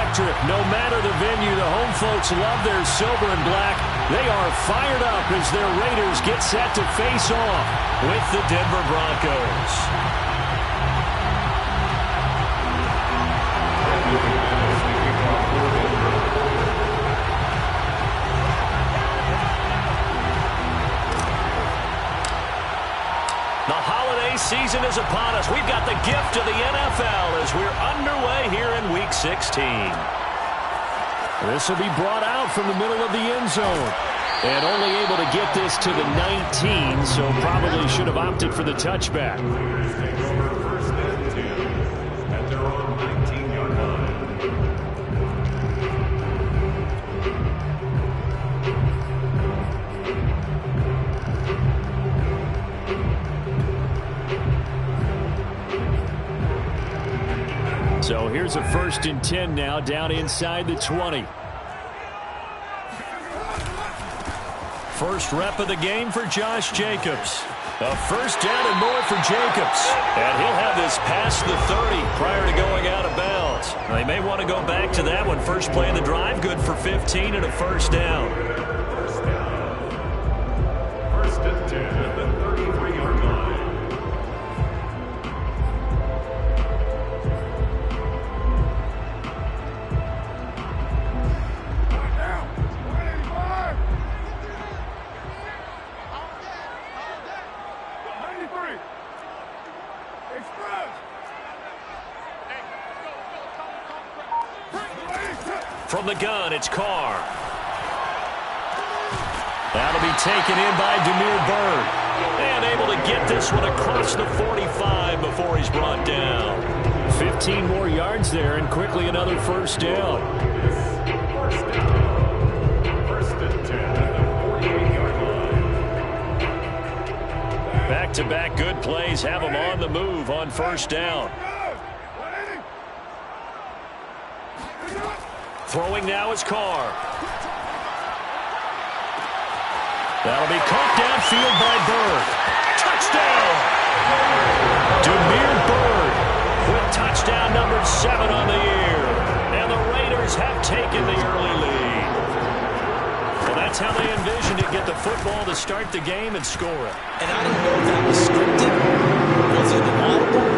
electric. No matter the venue, the home folks love their silver and black. They are fired up as their Raiders get set to face off with the Denver Broncos. The holiday season is upon us. We've got the gift of the NFL as we're underway here in Week 16. This will be brought out from the middle of the end zone. And only able to get this to the 19, so probably should have opted for the touchback. So here's a 1st and 10 now, down inside the 20. First rep of the game for Josh Jacobs. A 1st down and more for Jacobs. And he'll have this past the 30 prior to going out of bounds. They may want to go back to that one. First play of the drive, good for 15 and a 1st down. 1st and 10 at the 33-yard line. From the gun, it's Carr. That'll be taken in by Demir Bird. And able to get this one across the 45 before he's brought down. 15 more yards there, and quickly another 1st down. 1st and 10 at the 48-yard line. Back-to-back good plays have them on the move on 1st down. Throwing now is Carr. That'll be caught downfield by Bird. Touchdown! Demir Bird with touchdown number 7 on the year. And the Raiders have taken the early lead. Well, that's how they envisioned it. Get the football to start the game and score it. And I don't know if that was scripted. Was it audible?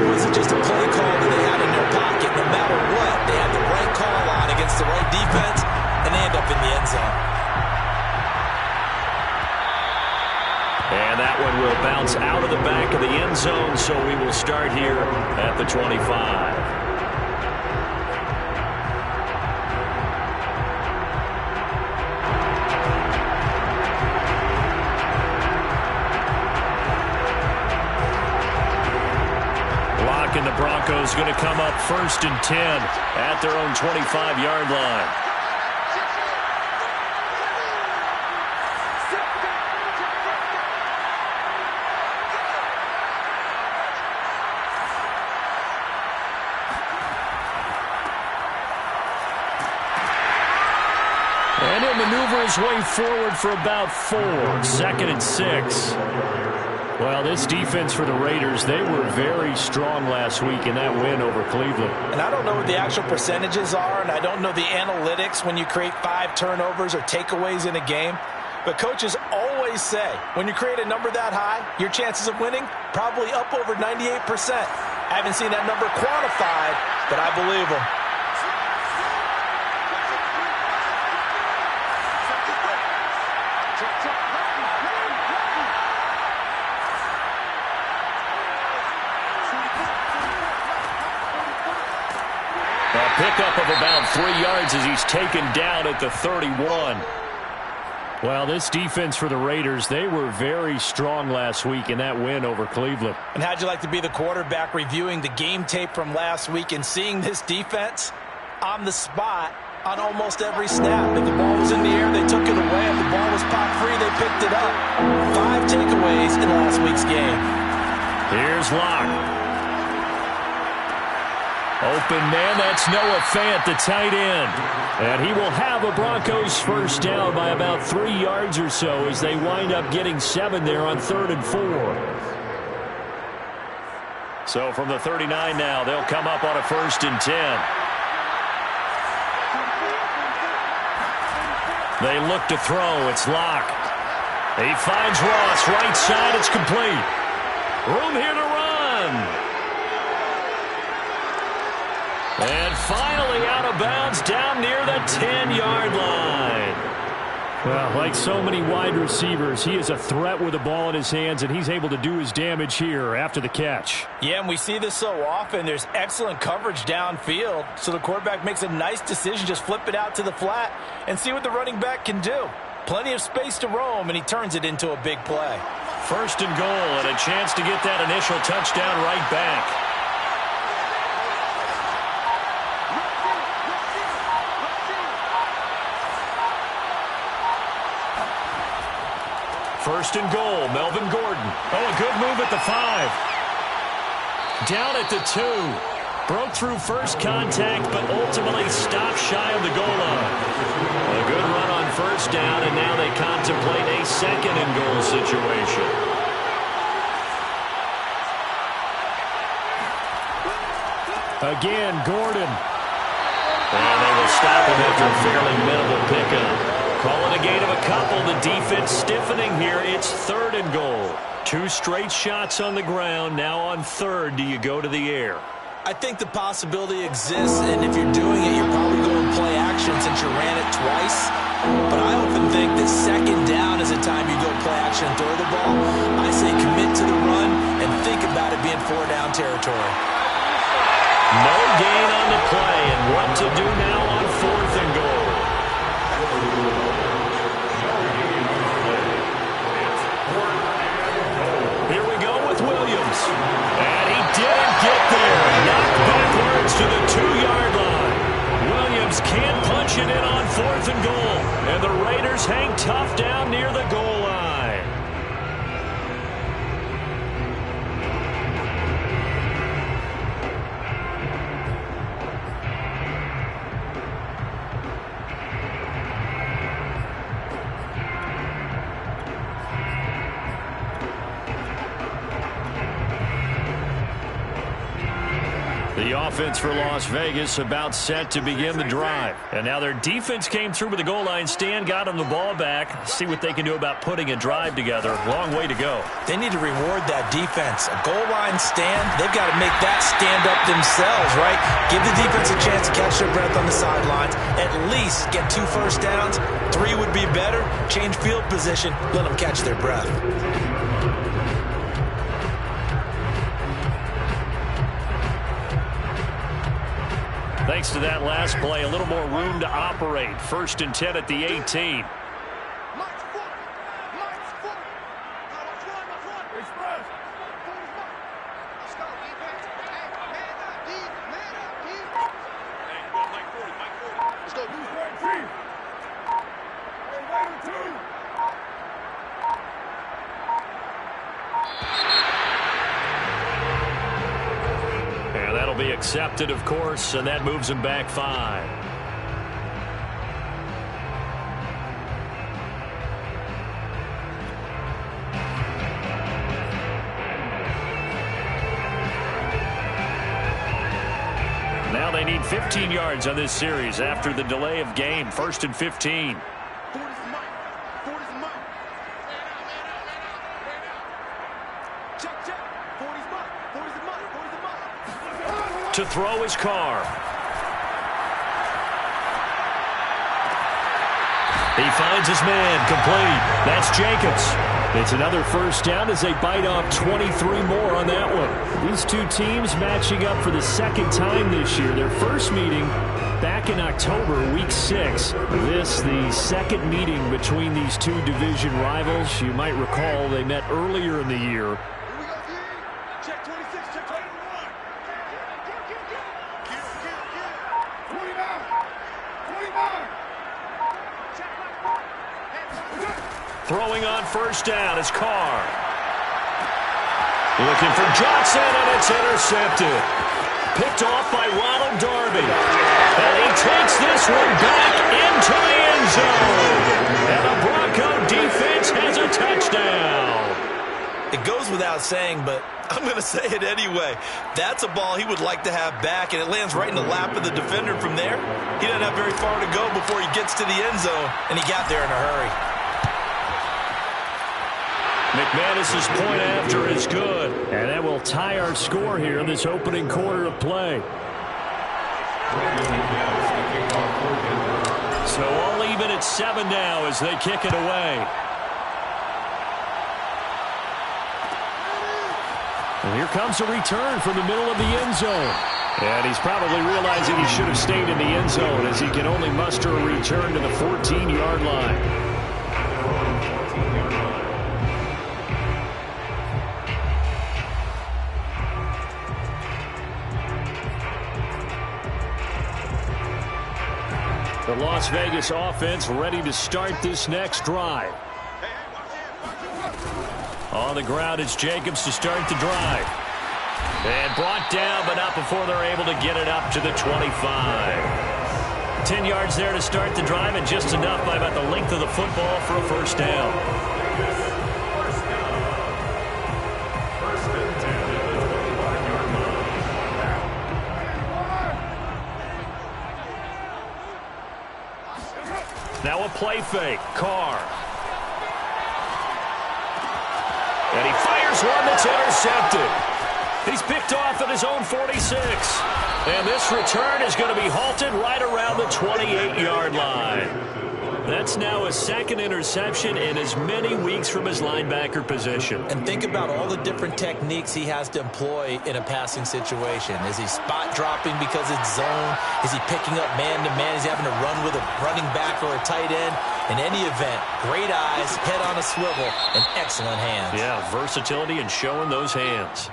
Or was it just a play call that they had in their pocket? No matter what, they had the right call on against the right defense, and they end up in the end zone. And that one will bounce out of the back of the end zone, so we will start here at the 25. And the Broncos going to come up 1st and 10 at their own 25-yard line. And he'll maneuver his way forward for about 4. 2nd and 6. Well, this defense for the Raiders, they were very strong last week in that win over Cleveland. And I don't know what the actual percentages are, and I don't know the analytics when you create 5 turnovers or takeaways in a game. But coaches always say, when you create a number that high, your chances of winning probably up over 98%. I haven't seen that number quantified, but I believe them. Pickup of about 3 yards as he's taken down at the 31. Well, this defense for the Raiders, they were very strong last week in that win over Cleveland. And how'd you like to be the quarterback reviewing the game tape from last week and seeing this defense on the spot on almost every snap? If the ball was in the air, they took it away. If the ball was popped free, they picked it up. 5 takeaways in last week's game. Here's Locke. Open man, that's Noah Fant, the tight end. And he will have a Broncos 1st down by about 3 yards or so as they wind up getting 7 there on 3rd and 4. So from the 39 now, they'll come up on a 1st and 10. They look to throw. It's Locke. He finds Ross. Right side. It's complete. Room here to run. And finally out of bounds down near the 10-yard line. Well, like so many wide receivers, he is a threat with the ball in his hands, and he's able to do his damage here after the catch. Yeah, and we see this so often. There's excellent coverage downfield, so the quarterback makes a nice decision. Just flip it out to the flat and see what the running back can do. Plenty of space to roam, and he turns it into a big play. First and goal, and a chance to get that initial touchdown right back. First and goal, Melvin Gordon. Oh, a good move at the 5. Down at the 2. Broke through first contact, but ultimately stopped shy of the goal line. A good run on first down, and now they contemplate a second and goal situation. Again, Gordon. And they will stop him after a fairly minimal pickup. Calling a gain of a couple. The defense stiffening here. It's third and goal. 2 straight shots on the ground. Now on third, do you go to the air? I think the possibility exists, and if you're doing it, you're probably going play action since you ran it twice. But I often think that second down is a time you go play action and throw the ball. I say commit to the run and think about it being 4-down territory. No gain on the play, and what to do now on fourth and goal. Here we go with Williams. And he didn't get there. Knocked backwards to the 2-yard line. Williams can't punch it in on fourth and goal. And the Raiders hang tough down near the goal line. The offense for Las Vegas about set to begin the drive. And now their defense came through with the goal line stand, got them the ball back. See what they can do about putting a drive together. Long way to go. They need to reward that defense. A goal line stand, they've got to make that stand up themselves, right? Give the defense a chance to catch their breath on the sidelines. At least get 2 first downs. 3 would be better. Change field position. Let them catch their breath. Thanks to that last play, a little more room to operate. First and 10 at the 18. Be accepted, of course, and that moves him back 5. Now they need 15 yards on this series after the delay of game. First and 15. To throw his car. He finds his man, complete. That's Jacobs. It's another first down as they bite off 23 more on that one. These two teams matching up for the second time this year. Their first meeting back in October, week 6. This, the second meeting between these two division rivals. You might recall they met earlier in the year. Throwing on first down is Carr. Looking for Johnson, and it's intercepted. Picked off by Ronald Darby. And he takes this one back into the end zone. And the Bronco defense has a touchdown. It goes without saying, but I'm going to say it anyway. That's a ball he would like to have back, and it lands right in the lap of the defender from there. He doesn't doesn't have very far to go before he gets to the end zone, and he got there in a hurry. McManus's point after is good. And that will tie our score here in this opening quarter of play. So all even at 7 now as they kick it away. And here comes a return from the middle of the end zone. And he's probably realizing he should have stayed in the end zone as he can only muster a return to the 14-yard line. The Las Vegas offense ready to start this next drive. On the ground, it's Jacobs to start the drive. And brought down, but not before they're able to get it up to the 25. 10 yards there to start the drive, and just enough by about the length of the football for a first down. Now a play fake. Carr. And he fires one that's intercepted. He's picked off at his own 46. And this return is going to be halted right around the 28-yard line. That's now a second interception in as many weeks from his linebacker position. And think about all the different techniques he has to employ in a passing situation. Is he spot dropping because it's zone? Is he picking up man-to-man? Is he having to run with a running back or a tight end? In any event, great eyes, head on a swivel, and excellent hands. Yeah, versatility and showing those hands.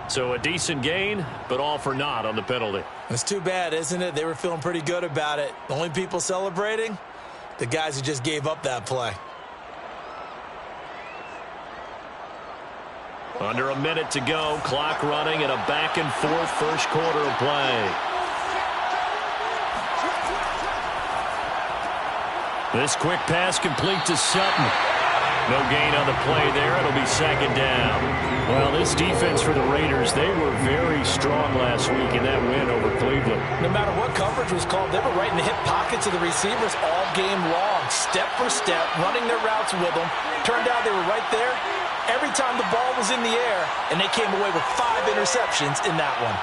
So a decent gain, but all for naught on the penalty. It's too bad, isn't it? They were feeling pretty good about it. The only people celebrating? The guys who just gave up that play. Under a minute to go, clock running, and a back-and-forth first quarter of play. This quick pass complete to Sutton. No gain on the play there. It'll be second down. Well, this defense for the Raiders, they were very strong last week in that win over Cleveland. No matter what coverage was called, they were right in the hip pockets of the receivers all game long, step for step, running their routes with them. Turned out they were right there every time the ball was in the air, and they came away with 5 interceptions in that one.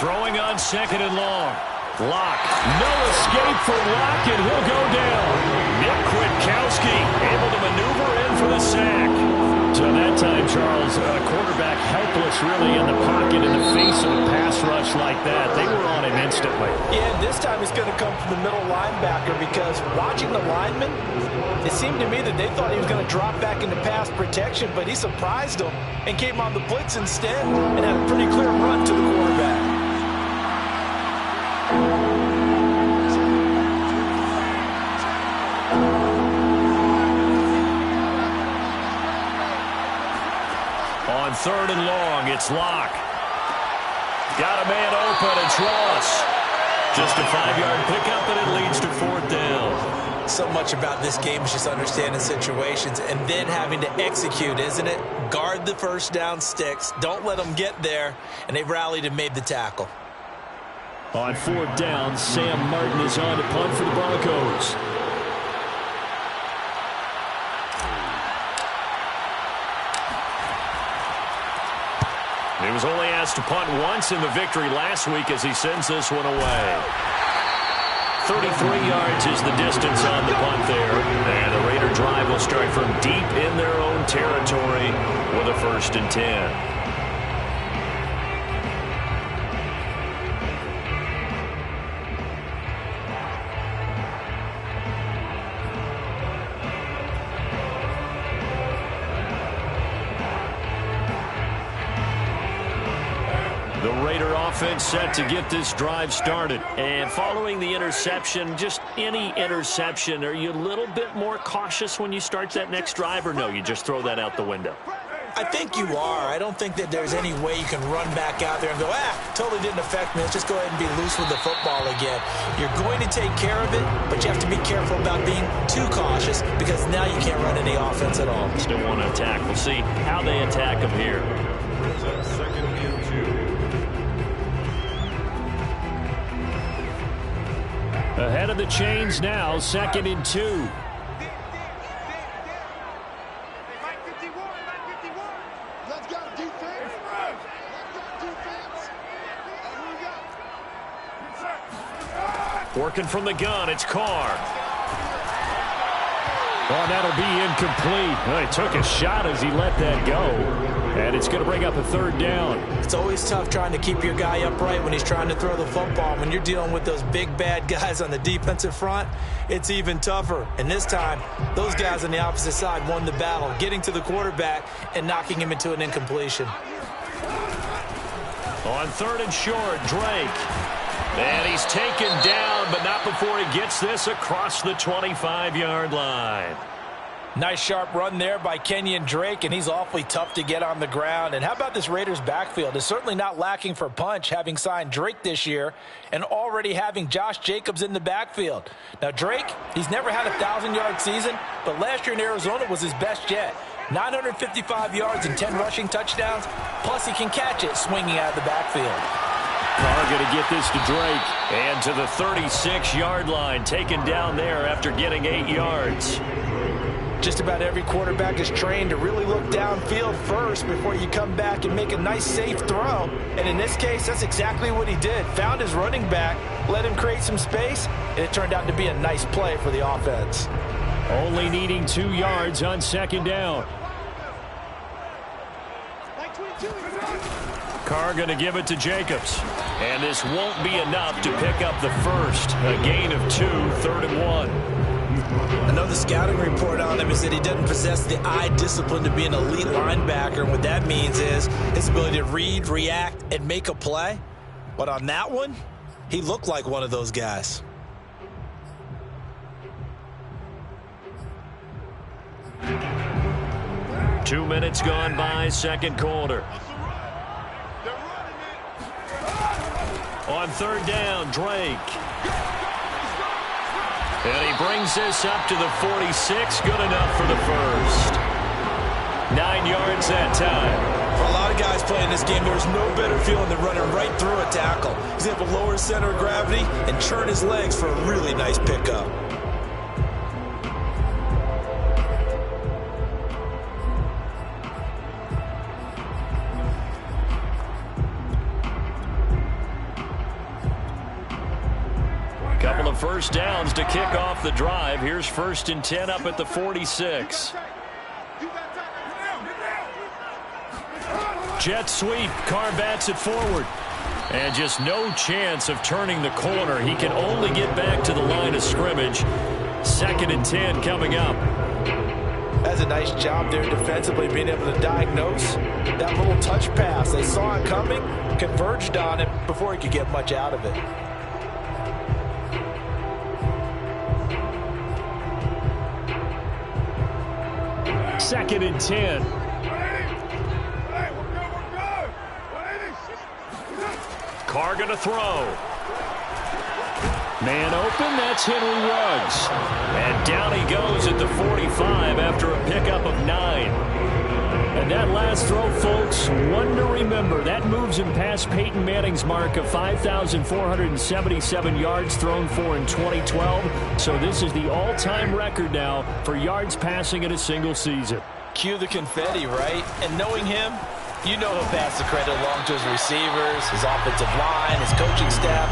Throwing on second and long. Locke. No escape for Locke, and he'll go down. Nick Kwiatkowski able to maneuver in for the sack. So that time, Charles, quarterback helpless really in the pocket in the face of a pass rush like that. They were on him instantly. Yeah, this time it's going to come from the middle linebacker because watching the lineman, it seemed to me that they thought he was going to drop back into pass protection, but he surprised them and came on the blitz instead and had a pretty clear run to the quarterback. On third and long, it's Locke. Got a man open, it's Ross. Just a 5-yard pickup, and it leads to fourth down. So much about this game is just understanding situations and then having to execute, isn't it? Guard the first down sticks. Don't let them get there. And they rallied and made the tackle. On fourth down, Sam Martin is on to punt for the Broncos. He was only asked to punt once in the victory last week as he sends this one away. 33 yards is the distance on the punt there. And the Raider drive will start from deep in their own territory with a 1st and 10. The Raider offense set to get this drive started. And following the interception, just any interception, are you a little bit more cautious when you start that next drive, or no, you just throw that out the window? I think you are. I don't think that there's any way you can run back out there and go, totally didn't affect me. Let's just go ahead and be loose with the football again. You're going to take care of it, but you have to be careful about being too cautious because now you can't run any offense at all. Still want to attack. We'll see how they attack them here. Head of the chains now, 2nd and 2. Working from the gun, it's Carr. Oh, that'll be incomplete. Well, he took a shot as he let that go. And it's going to bring up a 3rd down. It's always tough trying to keep your guy upright when he's trying to throw the football. When you're dealing with those big, bad guys on the defensive front, it's even tougher. And this time, those guys on the opposite side won the battle, getting to the quarterback and knocking him into an incompletion. On 3rd and short, Drake. And he's taken down, but not before he gets this across the 25-yard line. Nice sharp run there by Kenyon Drake, and he's awfully tough to get on the ground. And how about this Raiders backfield? It's certainly not lacking for punch, having signed Drake this year and already having Josh Jacobs in the backfield. Now, Drake, he's never had a 1,000-yard season, but last year in Arizona was his best yet. 955 yards and 10 rushing touchdowns, plus he can catch it swinging out of the backfield. Carr going to get this to Drake, and to the 36-yard line, taken down there after getting 8 yards. Just about every quarterback is trained to really look downfield first before you come back and make a nice, safe throw. And in this case, that's exactly what he did. Found his running back, let him create some space, and it turned out to be a nice play for the offense. Only needing 2 yards on 2nd down. Carr going to give it to Jacobs. And this won't be enough to pick up the first. A gain of 2, 3rd and 1. I know the scouting report on him is that he doesn't possess the eye discipline to be an elite linebacker. And what that means is his ability to read, react, and make a play. But on that one, he looked like one of those guys. Two minutes gone by, 2nd quarter. On 3rd down, Drake. And he brings this up to the 46. Good enough for the first. 9 yards that time. For a lot of guys playing this game, there's no better feeling than running right through a tackle. He's able to lower his center of gravity and turn his legs for a really nice pickup. Couple of first downs to kick off the drive. Here's 1st and 10 up at the 46. Jet sweep. Carr bats it forward. And just no chance of turning the corner. He can only get back to the line of scrimmage. 2nd and 10 coming up. That's a nice job there defensively, being able to diagnose that little touch pass. They saw it coming, converged on it before he could get much out of it. Second and 10. Carr going to throw. Man open, that's Henry Ruggs. And down he goes at the 45 after a pickup of 9. And that last throw, folks, one to remember. That moves him past Peyton Manning's mark of 5,477 yards thrown for in 2012. So this is the all-time record now for yards passing in a single season. Cue the confetti, right? And knowing him, you know he'll pass the credit along to his receivers, his offensive line, his coaching staff.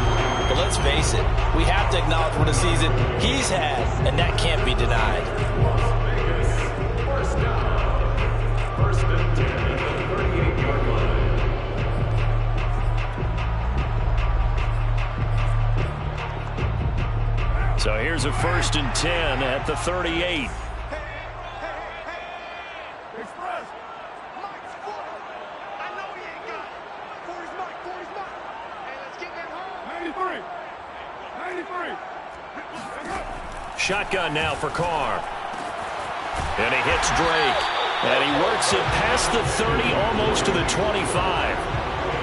But let's face it, we have to acknowledge what a season he's had, and that can't be denied. So here's a 1st and 10 at the 38. Shotgun now for Carr. And he hits Drake. And he works it past the 30, almost to the 25.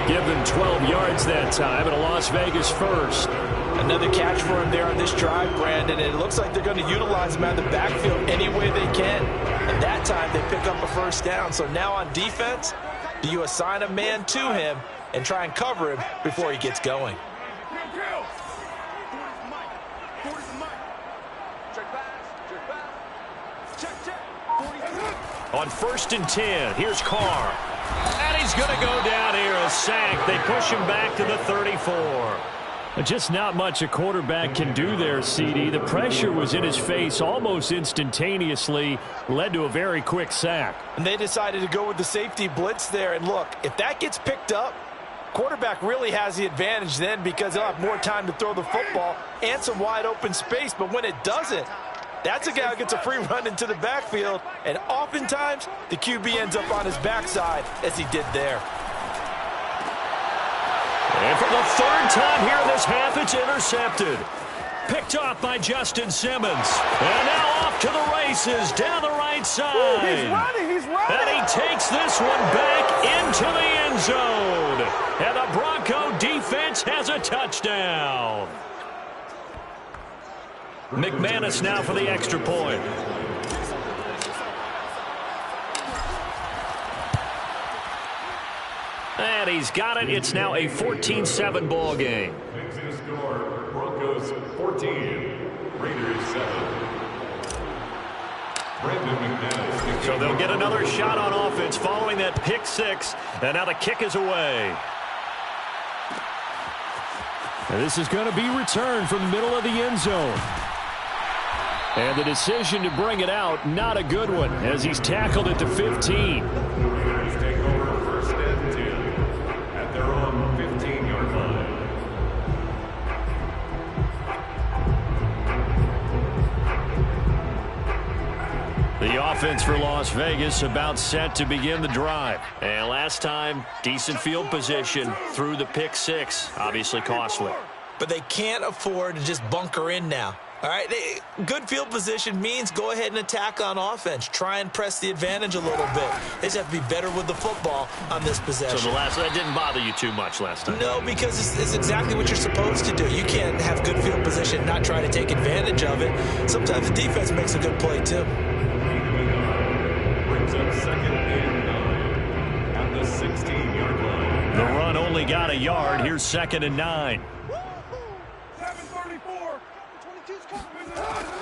Give them 12 yards that time, and a Las Vegas first. Another catch for him there on this drive, Brandon. And it looks like they're going to utilize him out of the backfield any way they can. And that time they pick up a first down. So now on defense, do you assign a man to him and try and cover him before he gets going? On 1st and 10, here's Carr. And he's going to go down here, a sack. They push him back to the 34. Just not much a quarterback can do there, CD. The pressure was in his face almost instantaneously, led to a very quick sack. And they decided to go with the safety blitz there. And look, if that gets picked up, quarterback really has the advantage then because he'll have more time to throw the football and some wide open space. But when it doesn't, that's a guy who gets a free run into the backfield. And oftentimes, the QB ends up on his backside as he did there. And for the 3rd time here in this half, it's intercepted. Picked off by Justin Simmons. And now off to the races down the right side. He's running. And he takes this one back into the end zone. And the Bronco defense has a touchdown. McManus now for the extra point. And he's got it. It's now a 14-7 ball game. Broncos 14, Raiders 7. So they'll get another shot on offense following that pick 6. And now the kick is away. And this is going to be returned from the middle of the end zone. And the decision to bring it out, not a good one, as he's tackled at the 15. Raiders take over 1st and 10 at their own 15-yard line. The offense for Las Vegas about set to begin the drive. And last time, decent field position through the pick 6. Obviously costly. But they can't afford to just bunker in now. All right, good field position means go ahead and attack on offense. Try and press the advantage a little bit. They just have to be better with the football on this possession. So that didn't bother you too much last time? No, because it's exactly what you're supposed to do. You can't have good field position and not try to take advantage of it. Sometimes the defense makes a good play, too. Brings up 2nd and 9 at the 16-yard line. The run only got a yard. Here's 2nd and 9.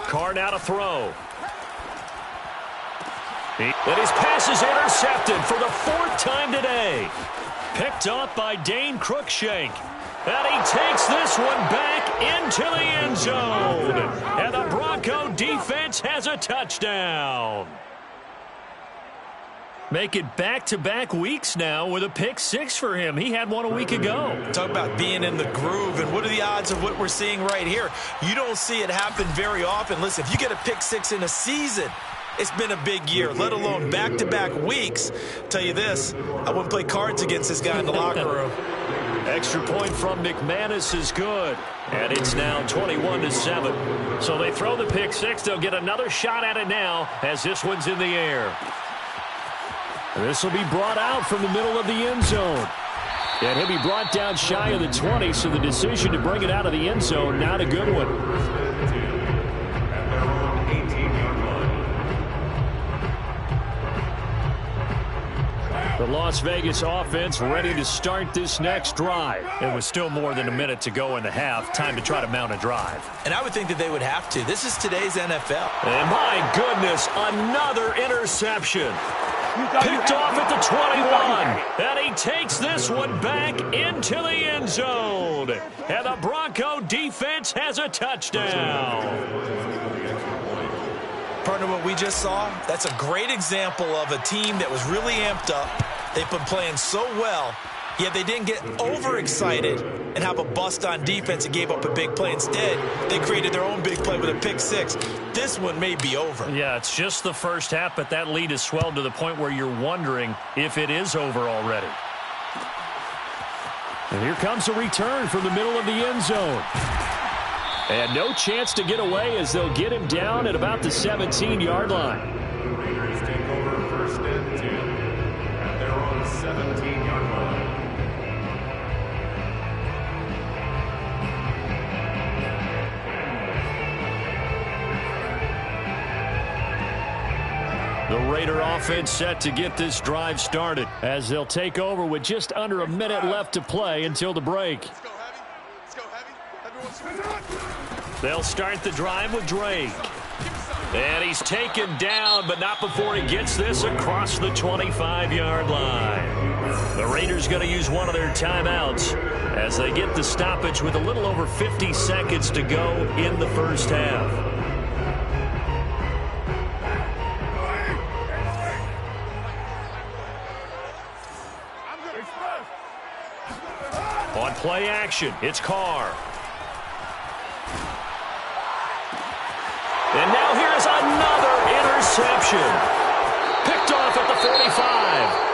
Carr now to throw. And his pass is intercepted for the 4th time today. Picked off by Dane Cruikshank. And he takes this one back into the end zone. And the Bronco defense has a touchdown. Make it back-to-back weeks now with a pick 6 for him. He had one a week ago. Talk about being in the groove, and what are the odds of what we're seeing right here? You don't see it happen very often. Listen, if you get a pick 6 in a season, it's been a big year, let alone back-to-back weeks. Tell you this, I wouldn't play cards against this guy in the locker room. Extra point from McManus is good. And it's now 21-7. So they throw the pick 6. They'll get another shot at it now as this one's in the air. This will be brought out from the middle of the end zone. And he'll be brought down shy of the 20, so the decision to bring it out of the end zone, not a good one. The Las Vegas offense ready to start this next drive. It was still more than a minute to go in the half. Time to try to mount a drive. And I would think that they would have to. This is today's NFL. And my goodness, another interception. Picked off at the 21. And he takes this one back into the end zone. And the Bronco defense has a touchdown. Partner, what we just saw, that's a great example of a team that was really amped up. They've been playing so well, yet they didn't get overexcited and have a bust on defense and gave up a big play. Instead, they created their own big play with a pick 6. This one may be over. Yeah, it's just the first half, but that lead has swelled to the point where you're wondering if it is over already. And here comes a return from the middle of the end zone. And no chance to get away as they'll get him down at about the 17-yard line. Raiders take over 1st and 10 at their own 17-yard line. The Raider offense set to get this drive started as they'll take over with just under a minute left to play until the break. Let's go heavy. Let's go heavy. Everyone's They'll start the drive with Drake. give me some. And he's taken down, but not before he gets this across the 25-yard line. The Raiders going to use one of their timeouts as they get the stoppage with a little over 50 seconds to go in the first half. On play action, it's Carr. And now here's another interception. Picked off at the 45.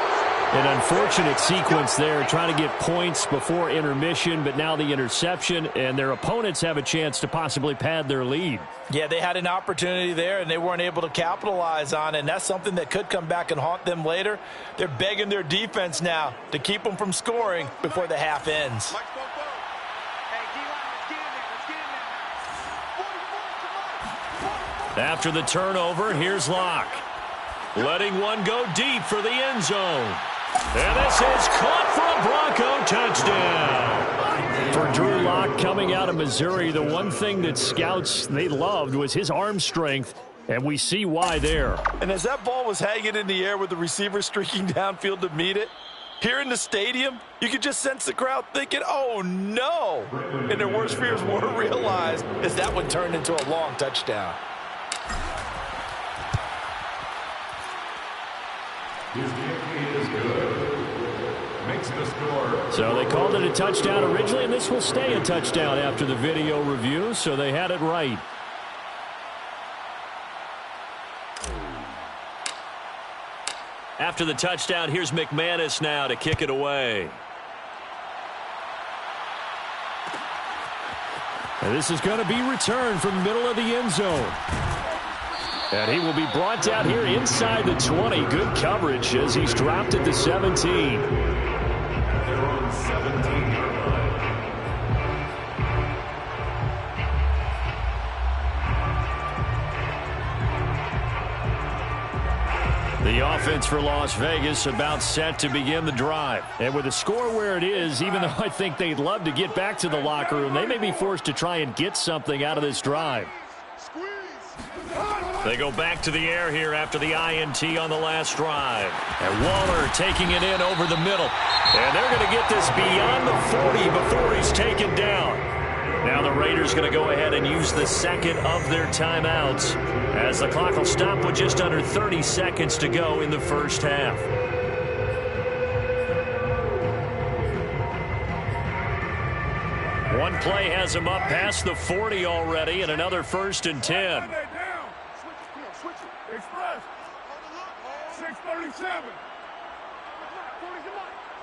An unfortunate sequence there, trying to get points before intermission, but now the interception, and their opponents have a chance to possibly pad their lead. Yeah, they had an opportunity there, and they weren't able to capitalize on it, and that's something that could come back and haunt them later. They're begging their defense now to keep them from scoring before the half ends. After the turnover, here's Locke. Letting one go deep for the end zone. And this is caught for a Bronco touchdown. For Drew Locke, coming out of Missouri, the one thing that scouts they loved was his arm strength, and we see why there. And as that ball was hanging in the air with the receiver streaking downfield to meet it, here in the stadium, you could just sense the crowd thinking, oh, no. And their worst fears were realized as that one turned into a long touchdown. His kick is good. Makes the score. So they called it a touchdown originally, and this will stay a touchdown after the video review, so they had it right. After the touchdown, here's McManus now to kick it away. And this is going to be returned from the middle of the end zone. And he will be brought down here inside the 20. Good coverage as he's dropped at the 17. They're on 17-yard line. The offense for Las Vegas about set to begin the drive. And with the score where it is, even though I think they'd love to get back to the locker room, they may be forced to try and get something out of this drive. They go back to the air here after the INT on the last drive. And Waller taking it in over the middle. And they're going to get this beyond the 40 before he's taken down. Now the Raiders going to go ahead and use the second of their timeouts as the clock will stop with just under 30 seconds to go in the first half. One play has him up past the 40 already, and another 1st and 10. Express. 637.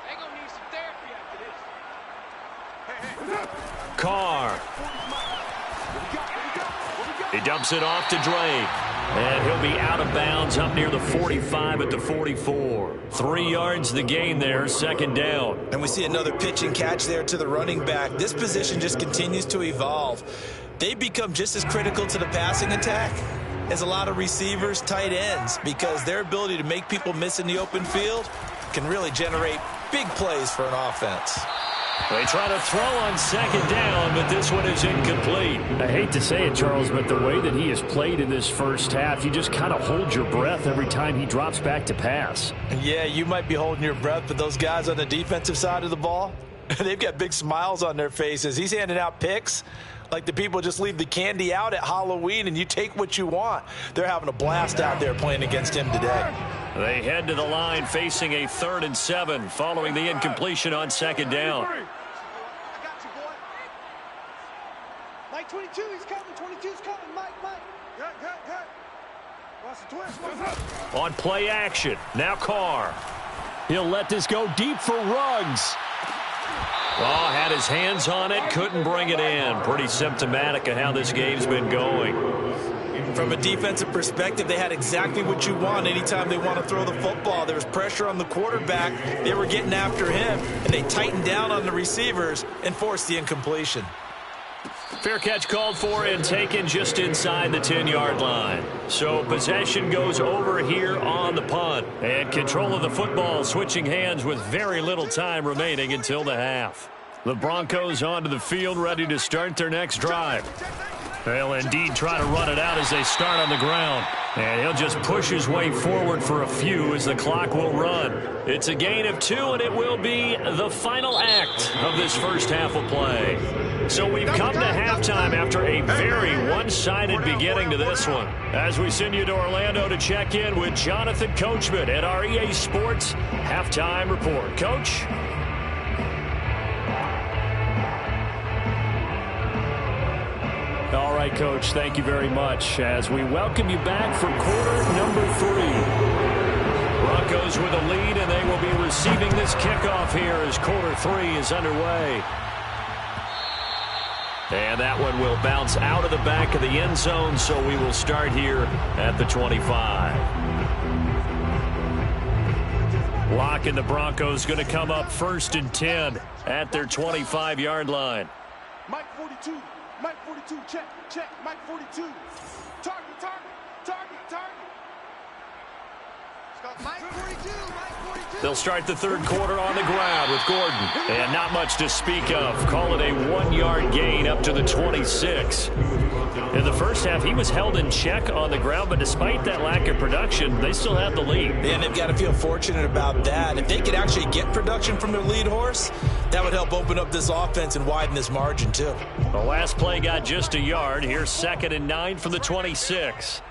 They're going to need some therapy after this. Carr. He dumps it off to Drake. And he'll be out of bounds up near the 45 at the 44. 3 yards the gain there, 2nd down. And we see another pitch and catch there to the running back. This position just continues to evolve. They become just as critical to the passing attack as a lot of receivers, tight ends, because their ability to make people miss in the open field can really generate big plays for an offense. They try to throw on 2nd down, but this one is incomplete. I hate to say it, Charles, but the way that he has played in this first half, you just kind of hold your breath every time he drops back to pass. Yeah, you might be holding your breath, but those guys on the defensive side of the ball, they've got big smiles on their faces. He's handing out picks like the people just leave the candy out at Halloween and you take what you want. They're having a blast out there playing against him today. They head to the line facing a 3rd and 7 following the incompletion on 2nd down. I got you, boy. Mike 22, he's coming. 22's coming. Mike. Cut. Watch the twist. On play action, now Carr. He'll let this go deep for Ruggs. Oh, had his hands on it, couldn't bring it in. Pretty symptomatic of how this game's been going. From a defensive perspective, they had exactly what you want anytime they want to throw the football. There was pressure on the quarterback. They were getting after him, and they tightened down on the receivers and forced the incompletion. Fair catch called for and taken just inside the 10-yard line. So possession goes over here on the punt. And control of the football switching hands with very little time remaining until the half. The Broncos onto the field ready to start their next drive. They'll indeed try to run it out as they start on the ground. And he'll just push his way forward for a few as the clock will run. It's a gain of 2, and it will be the final act of this first half of play. So we've come to halftime after a very one-sided beginning to this one. As we send you to Orlando to check in with Jonathan Coachman at our EA Sports Halftime Report. Coach? All right, Coach, thank you very much as we welcome you back for quarter number 3. Broncos with a lead, and they will be receiving this kickoff here as quarter 3 is underway. And that one will bounce out of the back of the end zone, so we will start here at the 25. Lock and the Broncos going to come up 1st and 10 at their 25-yard line. Mike 42. Mike 42, check, check, Mike 42. Target, target, target, target. Mike 42, Mike 42. They'll start the third quarter on the ground with Gordon. And not much to speak of. Call it a 1-yard gain up to the 26. In the first half, he was held in check on the ground, but despite that lack of production, they still have the lead. And they've got to feel fortunate about that. If they could actually get production from their lead horse, that would help open up this offense and widen this margin, too. The last play got just a yard. Here's 2nd and 9 from the 26.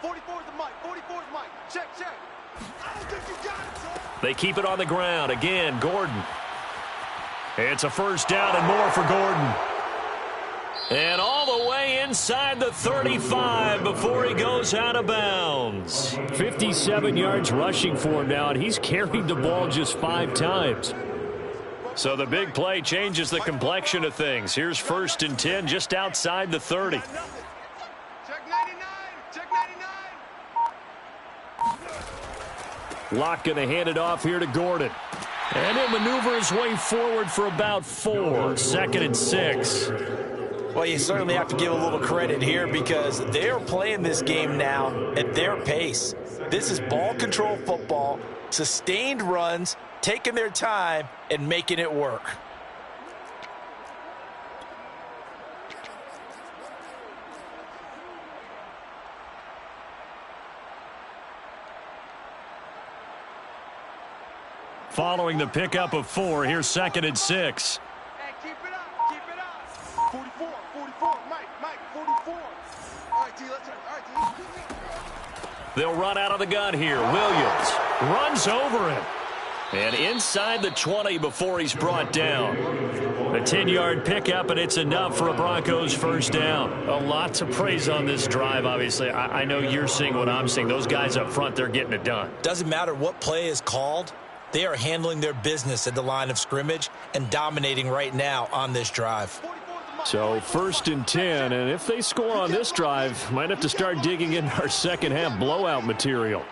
44 is the Mike, 44 is Mike. Check, check. I don't think you got it, son. They keep it on the ground. Again, Gordon. It's a first down and more for Gordon. And all the way inside the 35 before he goes out of bounds. 57 yards rushing for him now, and he's carried the ball just 5 times. So the big play changes the complexion of things. Here's 1st and 10 just outside the 30. Check 99, check 99. Locke going to hand it off here to Gordon. And he'll maneuver his way forward for about 4. 2nd and 6. Well, you certainly have to give a little credit here because they're playing this game now at their pace. This is ball control football, sustained runs, taking their time and making it work. Following the pickup of 4, here's 2nd and 6. Hey, keep it up, keep it up. 44, 44, Mike, 44. All right, T, let's run. All right, T. They'll run out of the gun here. Williams runs over him. And inside the 20 before he's brought down. A 10-yard pickup, and it's enough for a Broncos first down. A lot to praise on this drive, obviously. I know you're seeing what I'm seeing. Those guys up front, they're getting it done. Doesn't matter what play is called. They are handling their business at the line of scrimmage and dominating right now on this drive. So 1st and 10, and if they score on this drive, might have to start digging in our second half blowout material.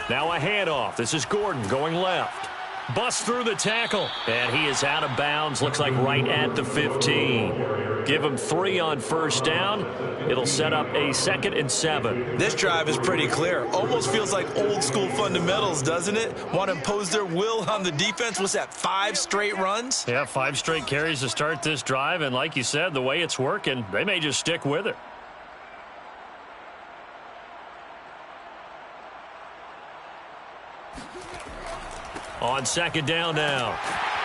Now a handoff. This is Gordon going left. Busts through the tackle, and he is out of bounds. Looks like right at the 15. Give him 3 on first down. It'll set up a 2nd and 7. This drive is pretty clear. Almost feels like old school fundamentals, doesn't it? Want to impose their will on the defense. What's that, 5 straight runs? Yeah, 5 straight carries to start this drive, and like you said, the way it's working, they may just stick with it. On 2nd down now,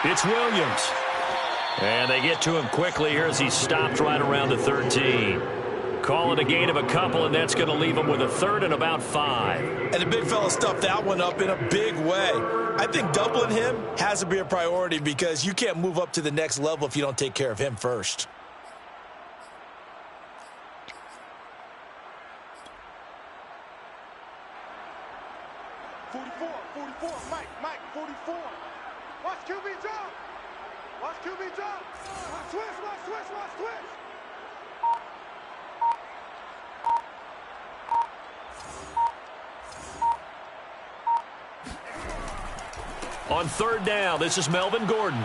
it's Williams. And they get to him quickly here as he stopped right around the 13. Call it a gain of a couple, and that's going to leave him with a 3rd and about 5. And the big fella stuffed that one up in a big way. I think doubling him has to be a priority because you can't move up to the next level if you don't take care of him first. Mike, 44. Watch QB drop. Watch QB drop. Watch twist, watch twist, watch twist. On 3rd down, this is Melvin Gordon.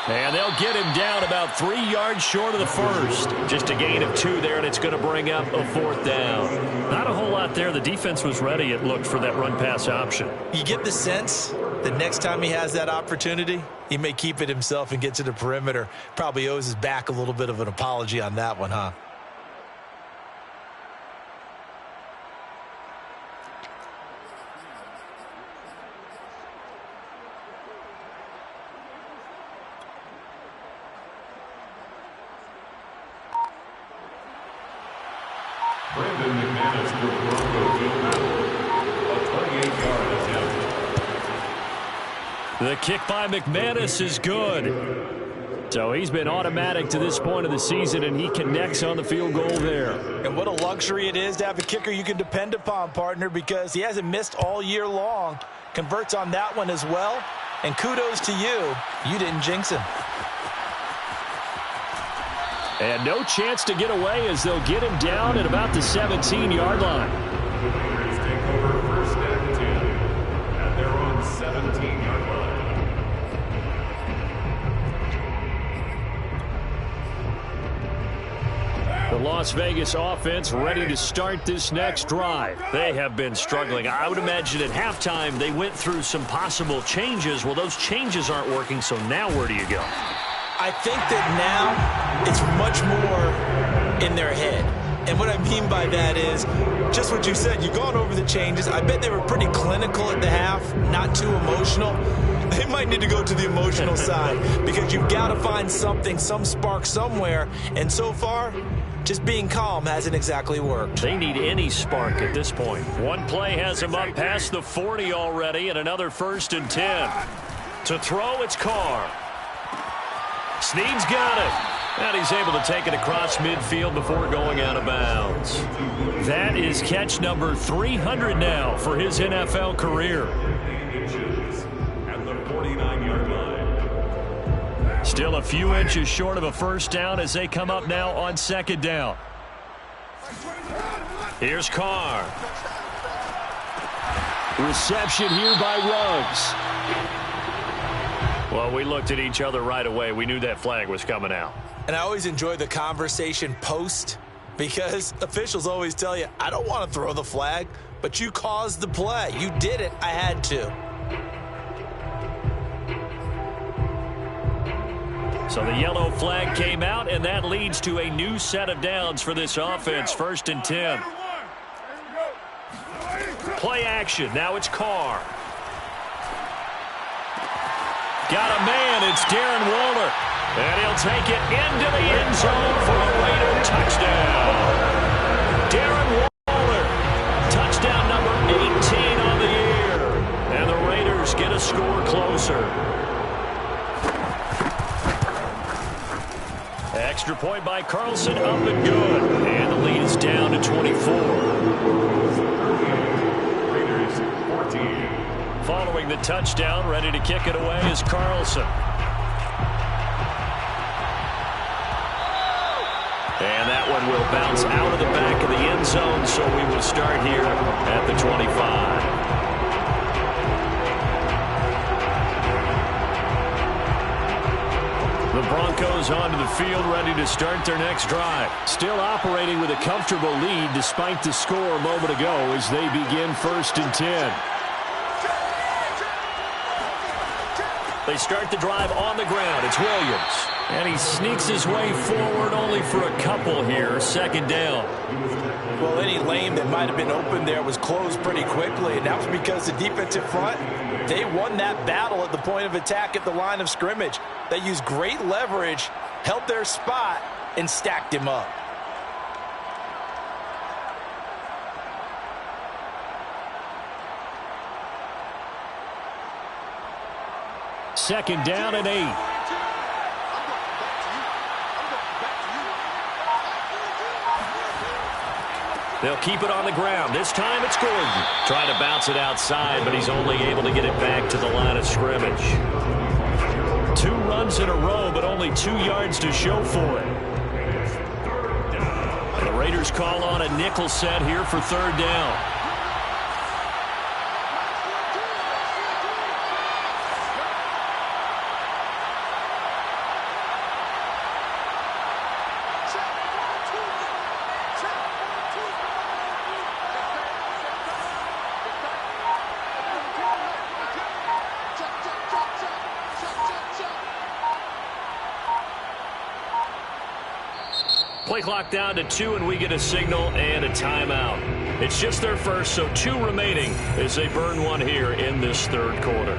And they'll get him down about 3 yards short of the first. Just a gain of 2 there, and it's going to bring up a 4th down. Not a whole lot there. The defense was ready, it looked, for that run-pass option. You get the sense that next time he has that opportunity, he may keep it himself and get to the perimeter. Probably owes his back a little bit of an apology on that one, huh? The kick by McManus is good. So he's been automatic to this point of the season, and he connects on the field goal there. And what a luxury it is to have a kicker you can depend upon, partner, because he hasn't missed all year long. Converts on that one as well. And kudos to you. You didn't jinx him. And no chance to get away as they'll get him down at about the 17-yard line. Raiders take over 1st and 10 at their own 17-yard line. The Las Vegas offense ready to start this next drive. They have been struggling. I would imagine at halftime they went through some possible changes. Well, those changes aren't working, so now where do you go? I think that now it's much more in their head. And what I mean by that is just what you said. You've gone over the changes. I bet they were pretty clinical at the half, not too emotional. They might need to go to the emotional side because you've got to find something, some spark somewhere. And so far, just being calm hasn't exactly worked. They need any spark at this point. One play has him up past the 40 already, and another 1st and 10. To throw, it's Carr. Snead's got it. And he's able to take it across midfield before going out of bounds. That is catch number 300 now for his NFL career. At the 49-yard line. Still a few inches short of a 1st down as they come up now on 2nd down. Here's Carr. Reception here by Ruggs. Well, we looked at each other right away. We knew that flag was coming out. And I always enjoy the conversation post because officials always tell you, I don't want to throw the flag, but you caused the play. You did it. I had to. So the yellow flag came out, and that leads to a new set of downs for this offense. 1st and 10. Play action. Now it's Carr. Got a man. It's Darren Waller. And he'll take it into the end zone for a Raider touchdown. Darren Waller, touchdown number 18 on the year. And the Raiders get a score closer. Extra point by Carlson, up and good. And the lead is down to 24. Raiders 14. Following the touchdown, ready to kick it away is Carlson. And that one will bounce out of the back of the end zone, so we will start here at the 25. The Broncos onto the field, ready to start their next drive. Still operating with a comfortable lead despite the score a moment ago as they begin 1st and 10. They start the drive on the ground. It's Williams. And he sneaks his way forward only for a couple here. 2nd down. Well, any lane that might have been open there was closed pretty quickly, and that was because the defensive front, they won that battle at the point of attack at the line of scrimmage. They used great leverage, held their spot, and stacked him up. Second down and 8. They'll keep it on the ground. This time it's Gordon. Trying to bounce it outside, but he's only able to get it back to the line of scrimmage. 2 runs in a row, but only 2 yards to show for it. The Raiders call on a nickel set here for 3rd down. Play clock down to 2, and we get a signal and a timeout. It's just their first, so 2 remaining as they burn one here in this third quarter.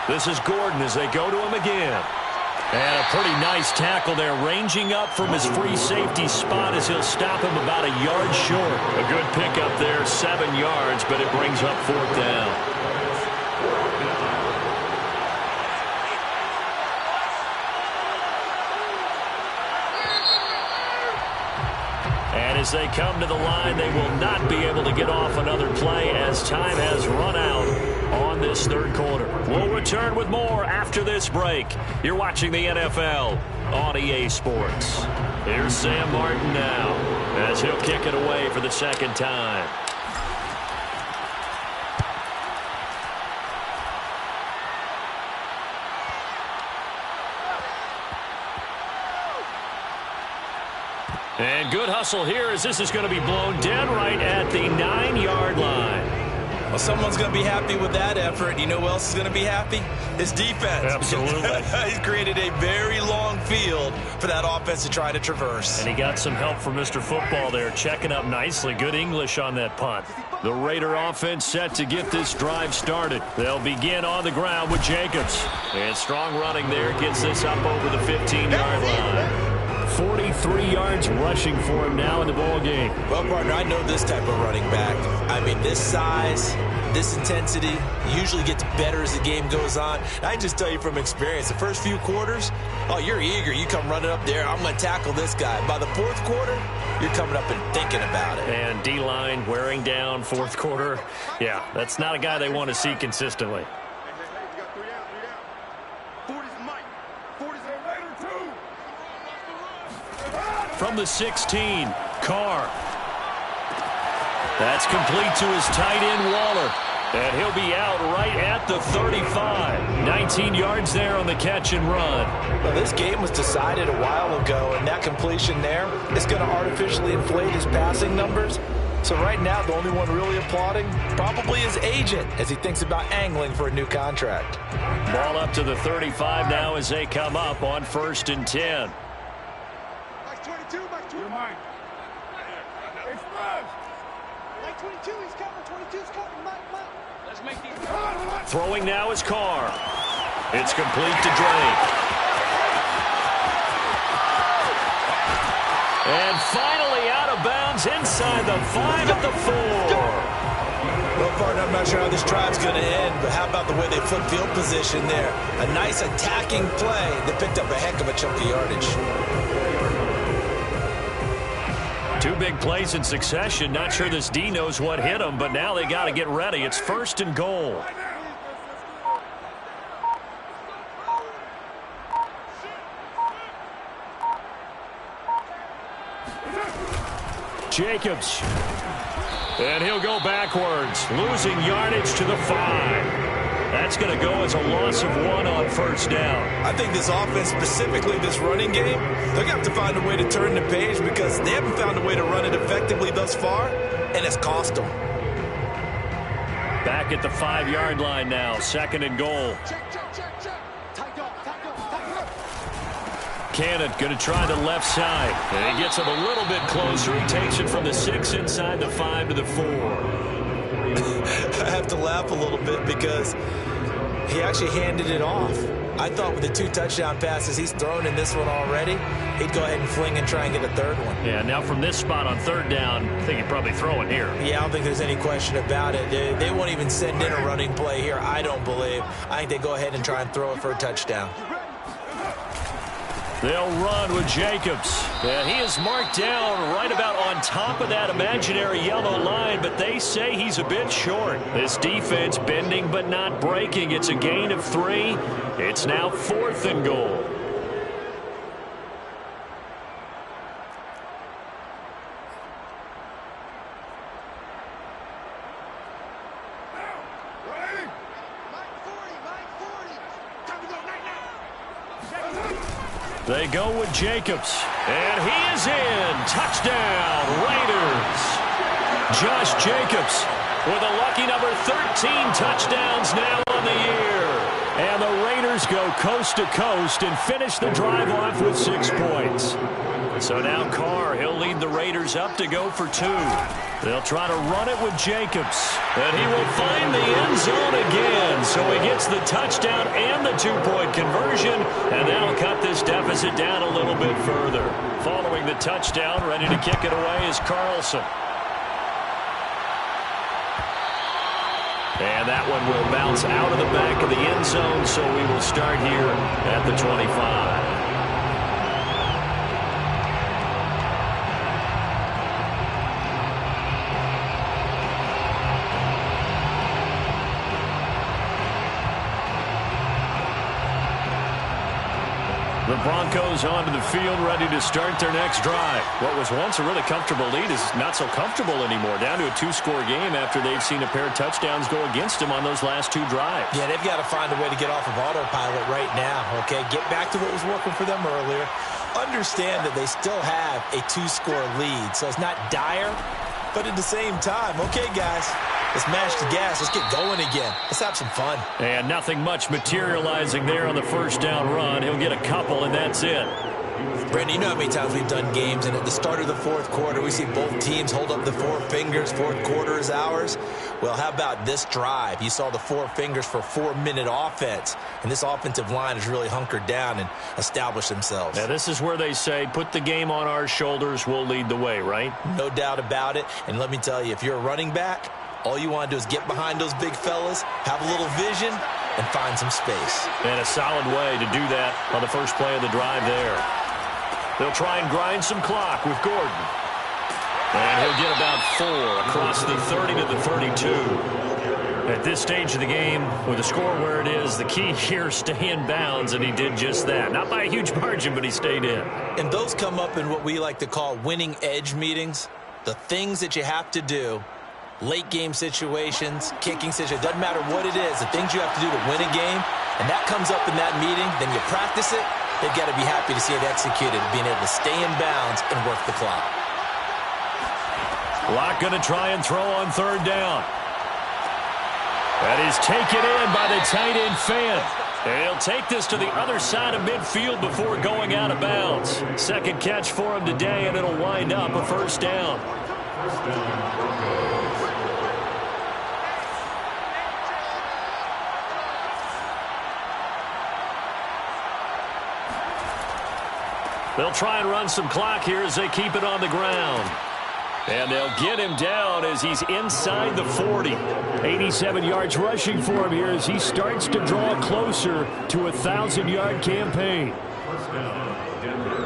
This is Gordon as they go to him again. And a pretty nice tackle there, ranging up from his free safety spot as he'll stop him about a yard short. A good pickup there, 7 yards, but it brings up 4th down. And as they come to the line, they will not be able to get off another play as time has run out on this third quarter. We'll return with more after this break. You're watching the NFL on EA Sports. Here's Sam Martin now as he'll kick it away for the second time. And good hustle here as this is going to be blown dead right at the 9-yard line. Well, someone's going to be happy with that effort. You know who else is going to be happy? His defense. Absolutely. He's created a very long field for that offense to try to traverse. And he got some help from Mr. Football there, checking up nicely. Good English on that punt. The Raider offense set to get this drive started. They'll begin on the ground with Jacobs. And strong running there gets this up over the 15-yard line. 43 yards rushing for him now in the ball game. Well, partner, I know this type of running back. I mean, this size, this intensity usually gets better as the game goes on. I just tell you from experience, the first few quarters, oh, you're eager. You come running up there, I'm going to tackle this guy. By the fourth quarter, you're coming up and thinking about it. And D-line wearing down fourth quarter. Yeah, that's not a guy they want to see consistently. From the 16, Carr. That's complete to his tight end, Waller. And he'll be out right at the 35. 19 yards there on the catch and run. Well, this game was decided a while ago, and that completion there is going to artificially inflate his passing numbers. So right now, the only one really applauding probably his agent as he thinks about angling for a new contract. Ball up to the 35 now as they come up on 1st and 10. Throwing now is Carr. It's complete to Drake. And finally out of bounds inside the 5 at the 4. Well, partner, I'm not sure how this drive's going to end, but how about the way they flip field position there? A nice attacking play that picked up a heck of a chunk of yardage. 2 big plays in succession. Not sure this D knows what hit him, but now they got to get ready. It's 1st and goal. Jacobs. And he'll go backwards, losing yardage to the 5. That's going to go as a loss of 1 on 1st down. I think this offense, specifically this running game, they're going to have to find a way to turn the page because they haven't found a way to run it effectively thus far, and it's cost them. Back at the 5-yard line now, 2nd and goal. Cannon going to try the left side. And he gets him a little bit closer. He takes it from the 6 inside the 5 to the 4. I have to laugh a little bit because he actually handed it off. I thought with the 2 touchdown passes he's thrown in this one already, he'd go ahead and fling and try and get a 3rd one. Yeah, now from this spot on 3rd down, I think he'd probably throw it here. Yeah, I don't think there's any question about it. They won't even send in a running play here, I don't believe. I think they go ahead and try and throw it for a touchdown. They'll run with Jacobs. And he is marked down right about on top of that imaginary yellow line, but they say he's a bit short. This defense bending but not breaking. It's a gain of 3. It's now 4th and goal. They go with Jacobs. And he is in. Touchdown, Raiders. Josh Jacobs with a lucky number 13 touchdowns now on the year. And the Raiders go coast to coast and finish the drive off with 6 points. So now Carr, he'll lead the Raiders up to go for 2. They'll try to run it with Jacobs. And he will find the end zone again. So he gets the touchdown and the 2-point conversion. And that'll cut this deficit down a little bit further. Following the touchdown, ready to kick it away is Carlson. And that one will bounce out of the back of the end zone. So we will start here at the 25. The Broncos onto the field, ready to start their next drive. What was once a really comfortable lead is not so comfortable anymore. Down to a 2-score game after they've seen a pair of touchdowns go against them on those last 2 drives. Yeah, they've got to find a way to get off of autopilot right now, okay? Get back to what was working for them earlier. Understand that they still have a 2-score lead, so it's not dire, but at the same time, okay, guys, let's mash the gas. Let's get going again. Let's have some fun. And nothing much materializing there on the first down run. He'll get a couple, and that's it. Brandon, you know how many times we've done games, and at the start of the fourth quarter, we see both teams hold up the 4 fingers. Fourth quarter is ours. Well, how about this drive? You saw the 4 fingers for 4-minute offense, and this offensive line has really hunkered down and established themselves. Now, this is where they say, put the game on our shoulders, we'll lead the way, right? No doubt about it, and let me tell you, if you're a running back, all you want to do is get behind those big fellas, have a little vision, and find some space. And a solid way to do that on the first play of the drive there. They'll try and grind some clock with Gordon. And he'll get about 4 across the 30 to the 32. At this stage of the game, with the score where it is, the key here, stay in bounds, and he did just that. Not by a huge margin, but he stayed in. And those come up in what we like to call winning edge meetings. The things that you have to do, late game situations, kicking situations, doesn't matter what it is, the things you have to do to win a game, and that comes up in that meeting, then you practice it. They've got to be happy to see it executed, being able to stay in bounds and work the clock. Locke going to try and throw on 3rd down. That is taken in by the tight end Fant. And he'll take this to the other side of midfield before going out of bounds. Second catch for him today, and it'll wind up a 1st down. They'll try and run some clock here as they keep it on the ground. And they'll get him down as he's inside the 40. 87 yards rushing for him here as he starts to draw closer to a 1,000-yard campaign. First down, Denver.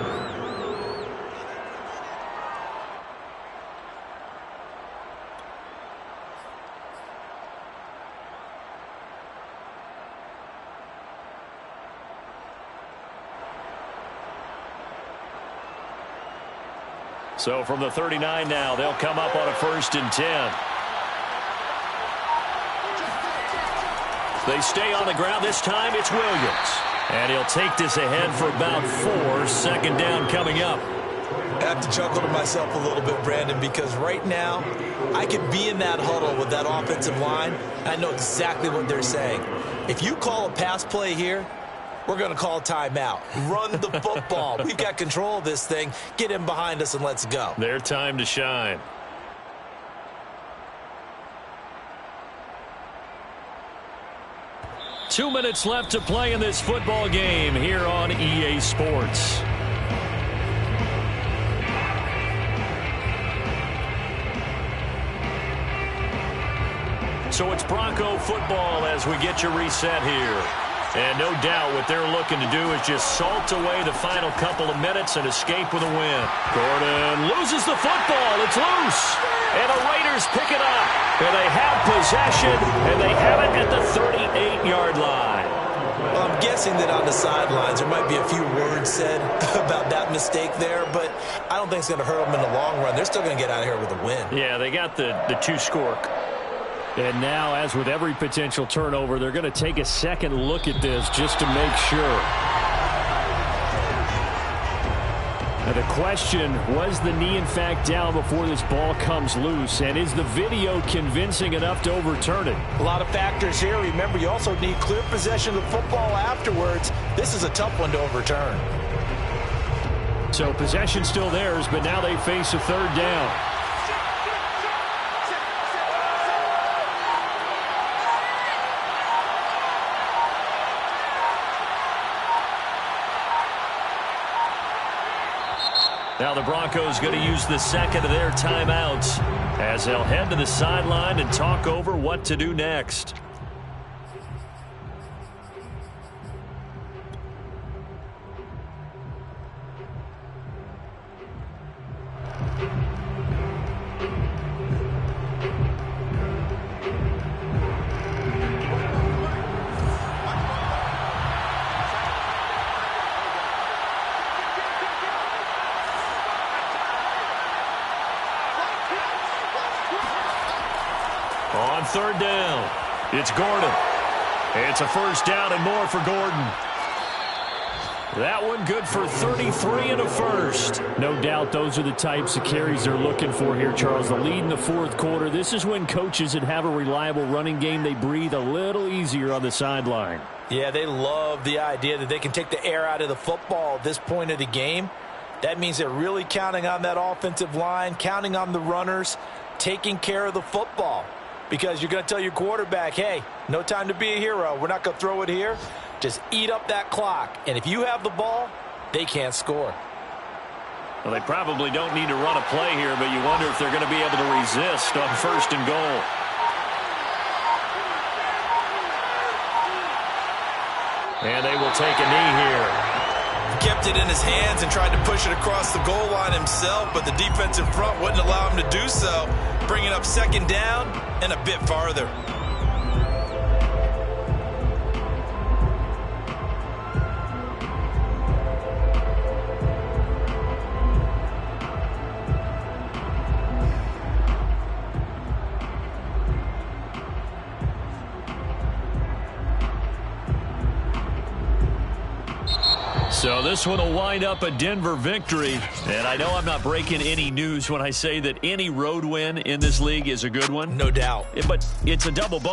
So from the 39 now, they'll come up on a 1st and 10. They stay on the ground. This time it's Williams. And he'll take this ahead for about 4. Second down coming up. I have to chuckle to myself a little bit, Brandon, because right now I could be in that huddle with that offensive line. I know exactly what they're saying. If you call a pass play here, we're going to call timeout. Run the football. We've got control of this thing. Get him behind us and let's go. Their time to shine. Two minutes left to play in this football game here on EA Sports. So it's Bronco football as we get you reset here. And no doubt what they're looking to do is just salt away the final couple of minutes and escape with a win. Gordon loses the football. It's loose. And the Raiders pick it up. And they have possession, and they have it at the 38-yard line. Well, I'm guessing that on the sidelines there might be a few words said about that mistake there, but I don't think it's going to hurt them in the long run. They're still going to get out of here with a win. Yeah, they got the 2-score. And now, as with every potential turnover, they're going to take a second look at this just to make sure. Now the question, was the knee in fact down before this ball comes loose? And is the video convincing enough to overturn it? A lot of factors here. Remember, you also need clear possession of the football afterwards. This is a tough one to overturn. So possession still theirs, but now they face a third down. Now the Broncos going to use the second of their timeouts as they'll head to the sideline and talk over what to do next. On third down, it's Gordon. It's a first down and more for Gordon. That one good for 33 and a first. No doubt those are the types of carries they're looking for here, Charles. The lead in the fourth quarter. This is when coaches that have a reliable running game, they breathe a little easier on the sideline. Yeah, they love the idea that they can take the air out of the football at this point of the game. That means they're really counting on that offensive line, counting on the runners, taking care of the football. Because you're going to tell your quarterback, hey, no time to be a hero. We're not going to throw it here. Just eat up that clock. And if you have the ball, they can't score. Well, they probably don't need to run a play here, but you wonder if they're going to be able to resist on first and goal. And they will take a knee here. Kept it in his hands and tried to push it across the goal line himself, but the defensive front wouldn't allow him to do so, bringing up second down and a bit farther. So this one will wind up a Denver victory. And I know I'm not breaking any news when I say that any road win in this league is a good one. No doubt. But it's a double bonus.